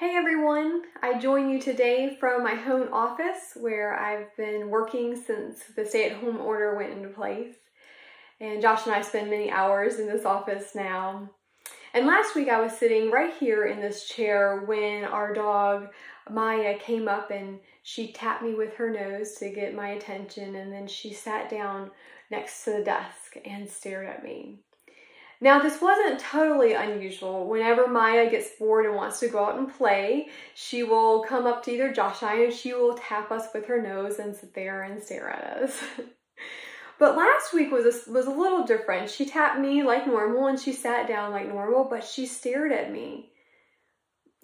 Hey everyone, I join you today from my home office where I've been working since the stay-at-home order went into place. And Josh and I spend many hours in this office now. And last week I was sitting right here in this chair when our dog Maya came up and she tapped me with her nose to get my attention, and then she sat down next to the desk and stared at me. Now, this wasn't totally unusual. Whenever Maya gets bored and wants to go out and play, she will come up to either Josh and I and she will tap us with her nose and sit there and stare at us. But last week was a little different. She tapped me like normal and she sat down like normal, but she stared at me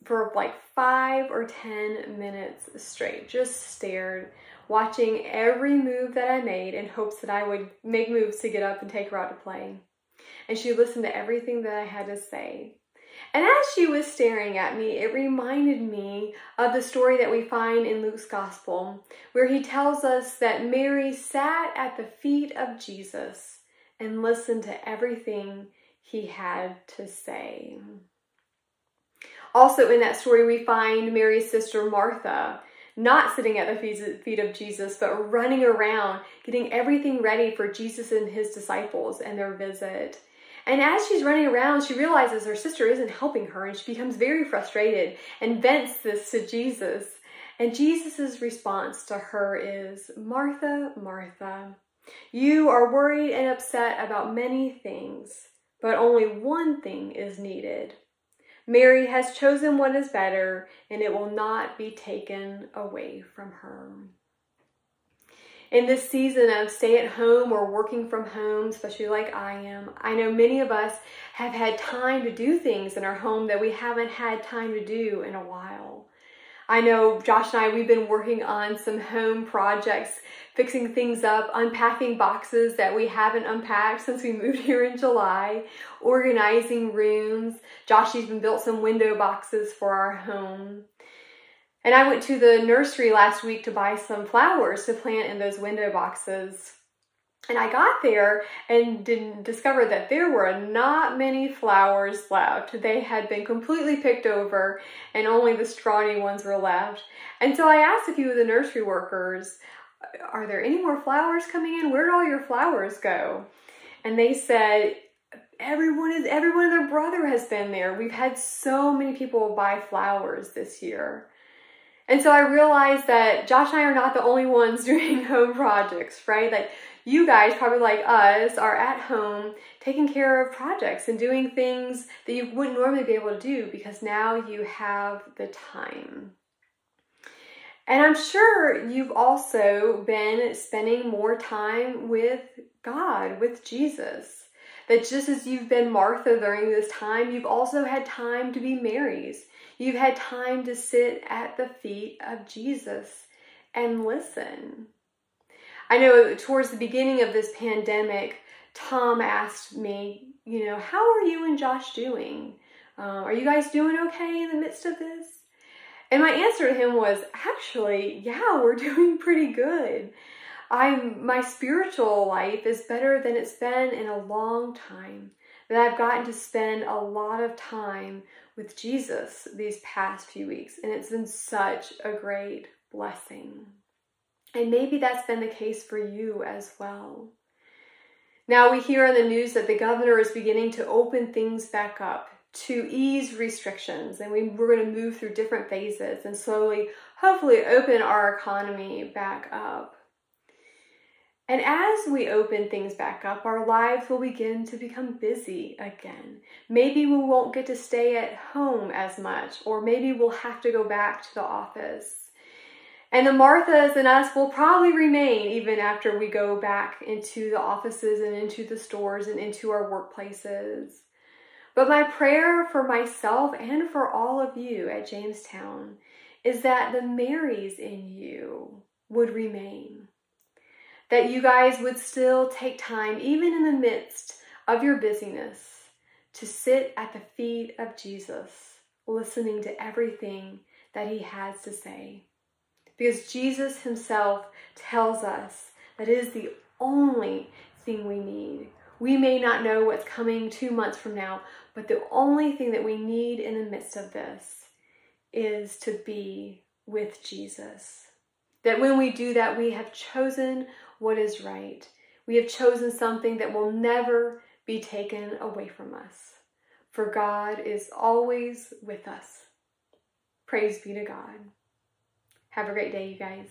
for like 5 or 10 minutes straight. Just stared, watching every move that I made in hopes that I would make moves to get up and take her out to play. And she listened to everything that I had to say. And as she was staring at me, it reminded me of the story that we find in Luke's Gospel, where he tells us that Mary sat at the feet of Jesus and listened to everything he had to say. Also in that story, we find Mary's sister Martha, not sitting at the feet of Jesus, but running around, getting everything ready for Jesus and his disciples and their visit. And as she's running around, she realizes her sister isn't helping her, and she becomes very frustrated and vents this to Jesus. And Jesus' response to her is, "Martha, Martha, you are worried and upset about many things, but only one thing is needed. Mary has chosen what is better, and it will not be taken away from her." In this season of stay at home or working from home, especially like I am, I know many of us have had time to do things in our home that we haven't had time to do in a while. I know Josh and I, we've been working on some home projects, fixing things up, unpacking boxes that we haven't unpacked since we moved here in July, organizing rooms. Josh even built some window boxes for our home. And I went to the nursery last week to buy some flowers to plant in those window boxes. And I got there and discovered that there were not many flowers left. They had been completely picked over and only the scrawny ones were left. And so I asked a few of the nursery workers, "Are there any more flowers coming in? Where did all your flowers go?" And they said, everyone and their brother has been there. We've had so many people buy flowers this year. And so I realized that Josh and I are not the only ones doing home projects, right? Like you guys, probably like us, are at home taking care of projects and doing things that you wouldn't normally be able to do because now you have the time. And I'm sure you've also been spending more time with God, with Jesus. That just as you've been Martha during this time, you've also had time to be Mary's. You've had time to sit at the feet of Jesus and listen. I know towards the beginning of this pandemic, Tom asked me, how are you and Josh doing? Are you guys doing okay in the midst of this? And my answer to him was, actually, yeah, we're doing pretty good. My spiritual life is better than it's been in a long time. That I've gotten to spend a lot of time with Jesus these past few weeks, and it's been such a great blessing. And maybe that's been the case for you as well. Now we hear in the news that the governor is beginning to open things back up to ease restrictions, and we're going to move through different phases and slowly, hopefully, open our economy back up. And as we open things back up, our lives will begin to become busy again. Maybe we won't get to stay at home as much, or maybe we'll have to go back to the office. And the Marthas and us will probably remain even after we go back into the offices and into the stores and into our workplaces. But my prayer for myself and for all of you at Jamestown is that the Marys in you would remain. That you guys would still take time, even in the midst of your busyness, to sit at the feet of Jesus, listening to everything that he has to say. Because Jesus himself tells us that it is the only thing we need. We may not know what's coming 2 months from now, but the only thing that we need in the midst of this is to be with Jesus. That when we do that, we have chosen what is right. We have chosen something that will never be taken away from us. For God is always with us. Praise be to God. Have a great day, you guys.